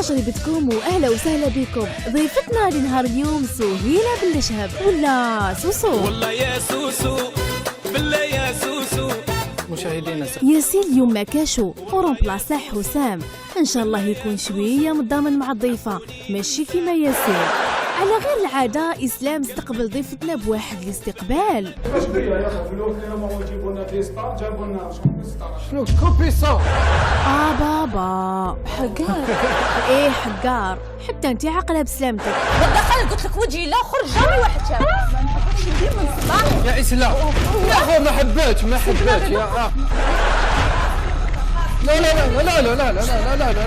عجبتكم واهلا وسهلا بكم. ضيفتنا لنهار اليوم سهيلة بالشهب ولا سوسو. والله يا سوسو بالله يا سوسو. مشاهدينا ياسين اليوم ما كاشو ورمبلاصا حسام، ان شاء الله يكون شويه متضامن مع الضيفه ماشي كيما ياسين. على غير العاده اسلام استقبل ضيفتنا بواحد الاستقبال. شنو كوبي صوت بابا حقار. ايه حقار، حتى انت عاقله بسلامتك. دخل قلت لك وجهي لا خرج جامي واحد شاف ما نحبش ندير من الصباح يا اسلام. يا اخو ما حبيتش يا اخ. لا لا لا لا لا لا لا لا لا لا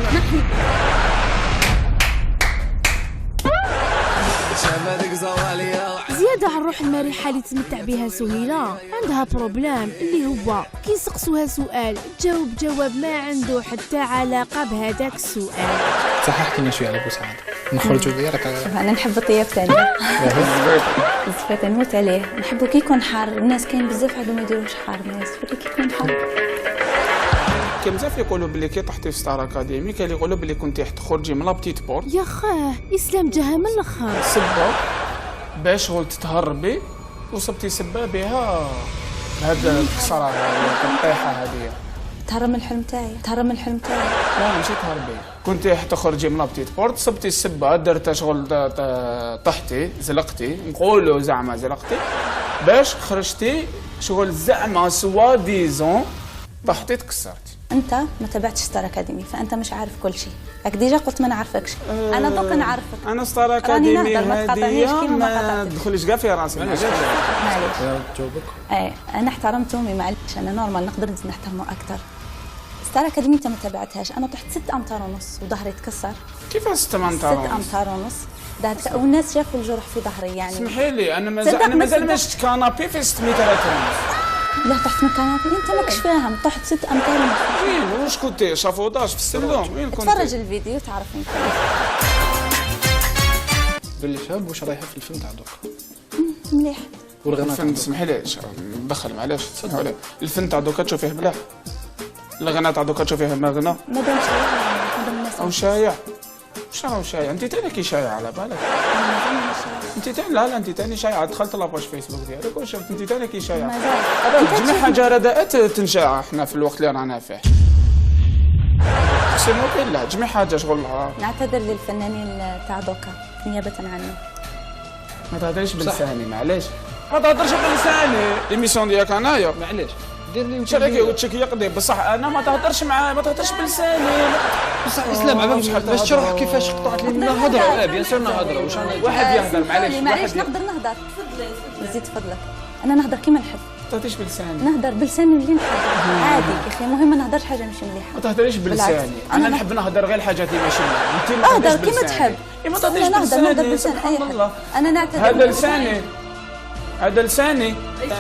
زيادة على الروح المرحة اللي تمتع بها سهيلة، عندها بروبلام اللي هو كي يسقسوها سؤال تجاوب جواب ما عنده حتى علاقة بهذاك السؤال. صححت لنا شويه على بوسعاد نخرجوا ديالك. انا نحب الطياب تاعنا الزفيت نموت عليه، نحبو كي يكون حار. الناس كاين بزاف عندهم ما يديروش حار، الناس كي يكون حار. كاين بزاف يقولوا بلي كي طحتي في ستار اكاديمي كاين يقولوا بلي كنتي تخرجي من لابتيت بورت يا خاه اسلام جاها من الاخر سبه باش شغل تتهربي وصبتي سبه بها هذا الكسره ولا الطيحه هذه. تهرب الحلم تاعي لا ماشي تهربي، كنتي تخرجي من لابتيت بورت صبتي السبه درتها شغل طحتي زلقتي، نقولوا زعما زلقتي باش خرجتي شغل زعما سوا ديزون طحتي تكسرتي. انت ما تابعتش ستار اكاديمي فانت مش عارف كل شيء. راك ديجا قلت ما نعرفكش. انا دوك نعرفك. انا ستار اكاديمي هذه ما تدخليش كاع في راسي. معليش جاوبك. انا احترمت امي معليش، انا نورمال نقدر نحترمه اكثر. ستار اكاديمي انت ما تابعتهاش. انا طحت 6 امتار ونص وظهري تكسر. كيفاش 6 امتار ونص؟ 6 امتار ونص والناس شافوا الجرح في ظهري يعني. اسمحي لي انا مازال ما شفت كنابي في 6 متر ونص. لا طحت من كنابي انت ماكش فاهم. طحت 6 امتار ونص. وين واش كنتي شافوداج في السلم؟ وين كنتي؟ تفرج الفيديو تعرف وين كنت. باللي شاب واش رايحه في الفن تاع دوكا مليح. والغناء الفن اسمحي لي ندخل معليش تسمحوا لي. الفن تاع دوكا تشوفيه مليح، الغناء تاع دوكا تشوفيه مغنى مادام شايع مادام الناس او شايع. واش راهو شايع؟ انت تاني كي شايع على بالك. انت تاني لا انت تاني شايعه. دخلت لاباج فيسبوك ديالك وشفت انت تاني كي شايعه. جميع حاجه رداءات تنشاع احنا في الوقت اللي رانا فيه. اقسم بالله جميع حاجه شغل. نعتذر للفنانين تاع دوكا نيابه عنه. ما تهضريش بلساني معليش، ما تهضرش بلساني. ليميسيون ديالك انايا معليش دير لي شراكي وتشك يقضي بصح انا ما تهضرش بلساني. بصح اسلام عبا باش تشرح كيفاش قطعت لي الهضره. بيان سور نهضروا واش واحد يهضر معليش نقدر نهضر. تفضل زيد فضلك. انا نهضر كيما نحب. ما تهضريش بلساني. نهضر بلساني اللي نحب عادي يا اخي. المهم ما نهضرش حاجه ماشي مليحه. ما تهضريش بلساني. انا نحب نهضر غير الحاجات اللي ماشي مليحه. انت ما تهضريش كيما تحب. ما تهضريش نهضر بلساني. بلسان اي حد. انا نعتذر. هذا لساني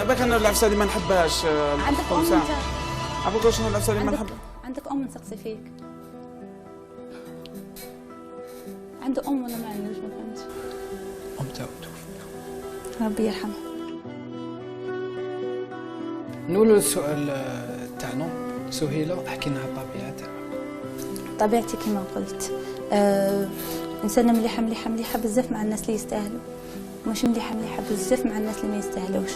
باك انا العفسه اللي ما نحبهاش. عندك ام انت. عباك شنو العفسه اللي ما نحبها؟ عندك ام نسقسي فيك. عنده ام ولا ما عندوش ما فهمتش. ام تاعو توفى ربي يرحمه. نقولوا السؤال تاعنا سهيله احكي لنا على الطبيعه تاعها. طبيعتي كما قلت انسانه مليحه بزاف مع الناس اللي يستاهلوا، مش مليحه بزاف مع الناس اللي ما يستاهلوش.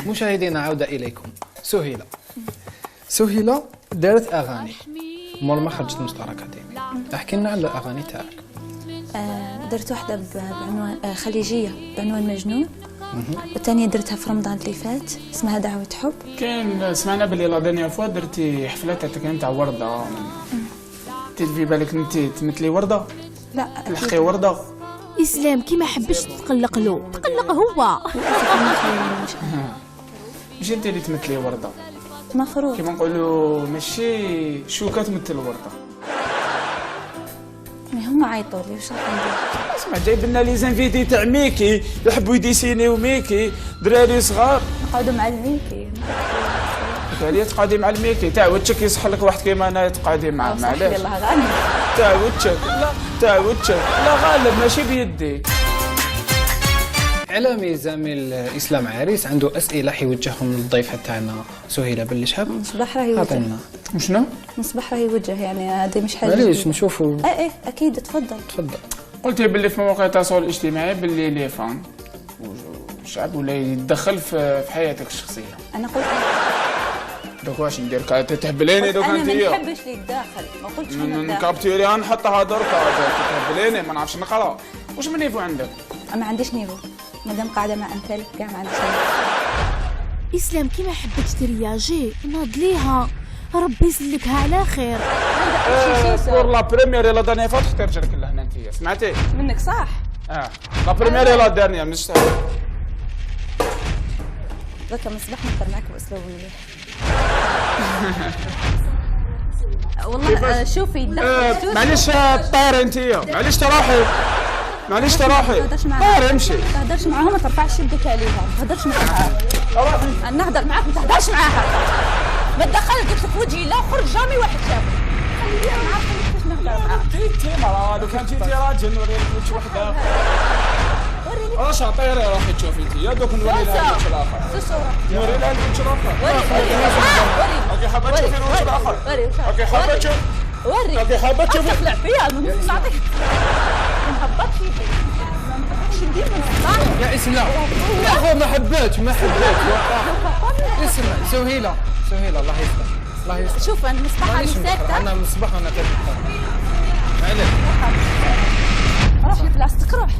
مشاهدينا عودة إليكم. سهيلة دارت أغاني مور ما خرجت المسطرة الأكاديمي. احكي لنا على الأغاني تاعك. درت واحدة بعنوان خليجية بعنوان مجنون، والثانية درتها في رمضان اللي فات اسمها دعوة حب. كاين سمعنا باللي لا دانيير فوا درتي حفلة تاع وردة، في بالك انت تمثلي وردة؟ لا تلحقي وردة؟ اسلام كي ما حبش تقلق له، تقلق هو. ماشي انت اللي تمثلي وردة، مفروض كيما نقولوا ماشي شوكة تمثل وردة. مي هما عيطوا لي واش راح ندير؟ اسمع جايب لنا لي زانفيتي تاع ميكي يحبوا يديسينيو ميكي، دراري صغار نقعدوا مع الميكي. هذه تقعدي مع الميكي تعودتك يصح لك واحد كيما انا تقعدي معاه، معليش يلاه غني تعودتك لا غالب ماشي بيدي. إعلامي زميل إسلام عريس عنده أسئلة حيوجههم للضيفة تاعنا سهيلة بن شهاب. مصباح راه يوجه. عطينا. وشنو؟ مصباح راه يوجه، يعني هذه مش حاجة معليش جديدة. نشوفوا. ايه اكيد تفضل. تفضل. قلتي باللي في مواقع التواصل الاجتماعي باللي لي فان والشعب ولا يتدخل في حياتك الشخصيه. انا قلت دوك واش ندير؟ تهبليني دوك انا انت. ما نحبش اللي يتداخل، ما قلتش انا نتداخل. نكابتيري نحطها دركا تهبليني ما نعرفش نقرا. واش من نيفو عندك؟ ما عنديش نيفو، مادام قاعده مع امثالك كاع ما عنديش نيفو. اسلام كي ما حبتش ترياجي ناض ليها، ربي يسلكها على خير. بور لا بريمير لا دانيير فوا تحطي رجلك لهنا انت، سمعتي؟ منك صح؟ لا بريمير لا دانيير مش ذاك مصباح نهضر معك باسلوب مليح. والله شوفي معليش طايره انت، معليش تروحي طايره امشي. ما تهدرش معاهم، ما ترفعش يدك عليها، ما تهدرش معاها. انا نهضر معاك ما تهدرش معاها، ما تدخل قلت لك وجهي لا خرج جامي واحد شافك. خليني انا عارفه كيفاش نهضر معاك. انت مرا لو كان جيتي راجل نوريك وجه واحد اخر. راش طيري راحي تشوفي انت يا دوك نوري لها الوجه الاخر. نوري لها الوجه الاخر. اوكي حابه تشوفي الوجه الاخر. اوكي حابه تشوفي. اوكي حابه تشوفي. تطلع فيها نعطيك نهبط فيك. شو ندير يا اسلام لا ما حبيتش اسمع سهيلة الله يسلمك. شوف انا مصباح راني ساكته. انا مصباح وانا كاتب. معليش روح لبلاصتك روح.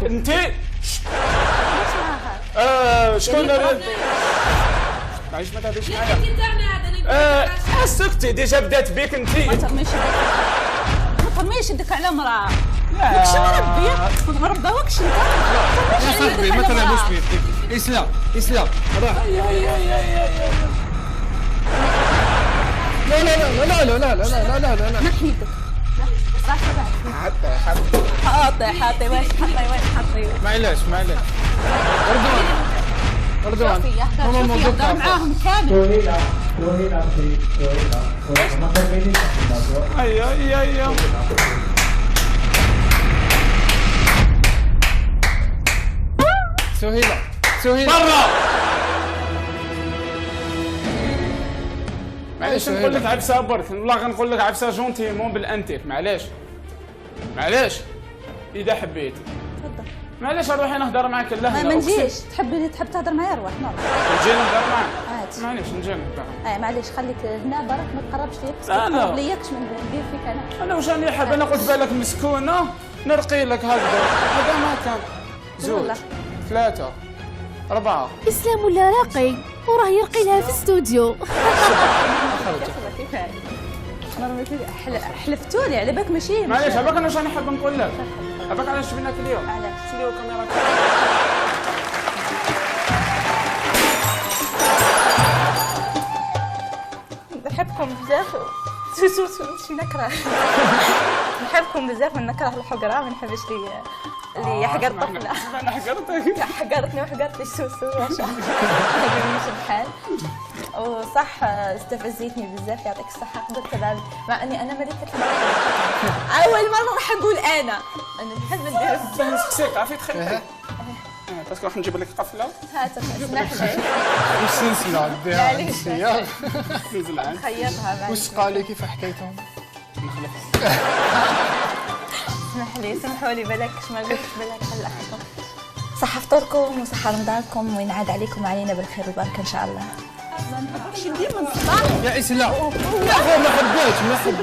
انت شكون معليش ما تهدريش معايا. سكتي ديجا بدات بيك انت. ما ترميش يدك على امراه. ماكش مربيه، ما رباوكش انت. يا صاحبي ما تلعبوش بيدك. اسلام روح. لا نحي يدك. صح حاطي واش حاطي معليش رضوان هما موضوع معاهم كامل. ايوه سهيلة برا. معليش نقول لك عفسه برك، والله غنقول لك عفسه جونتيمون بالانتيك. معليش اذا حبيت تفضل. معليش روحي نهضر معاك لهنا. ما نجيش. تحب تهضر معايا روح نروح. نجي نهضر معاك. عادي. معليش نجي نهضر. معليش خليك هنا برك ما تقربش ليا. لا. تقرب ليا كش ندير فيك انا واش راني حاب؟ انا قلت بالك مسكونه نرقي لك هكذا. هذا ما كان. زوج والله. 3 4. اسلام ولا راقي وراه يرقي لها في الاستوديو. حلفتولي على بالك ماشي. معليش هباك انا واش راني حاب نقول لك. هباك علاش جبناك اليوم. علاش؟ سيريو الكاميرا. نحبكم بزاف. شي نكره. نحبكم بزاف ونكره الحقره، ما نحبش اللي يحقر طفله. انا حقرتك. حقرتني وحقرت لي سوسو ما شاء الله. هذا مش الحال. وصح استفزيتني بزاف، يعطيك الصحة. قدرت تلعب مع اني انا ملكة المرة. اول مرة راح نقول انا نحب ندير. نسقسيك عرفتي تخيل. باسكو راح نجيب لك قفله. هات اسمح لي. واش سلسلة ديها السياق نزل عندك. خيطها. واش قال لي كيف حكيتهم؟ اسمح لي سمحوا لي بالك ما قلت بالك هلا صحة فطوركم وصحة رمضانكم وينعاد عليكم وعلينا بالخير والبركة إن شاء الله. يا إسلام ما حبيت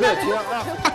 يا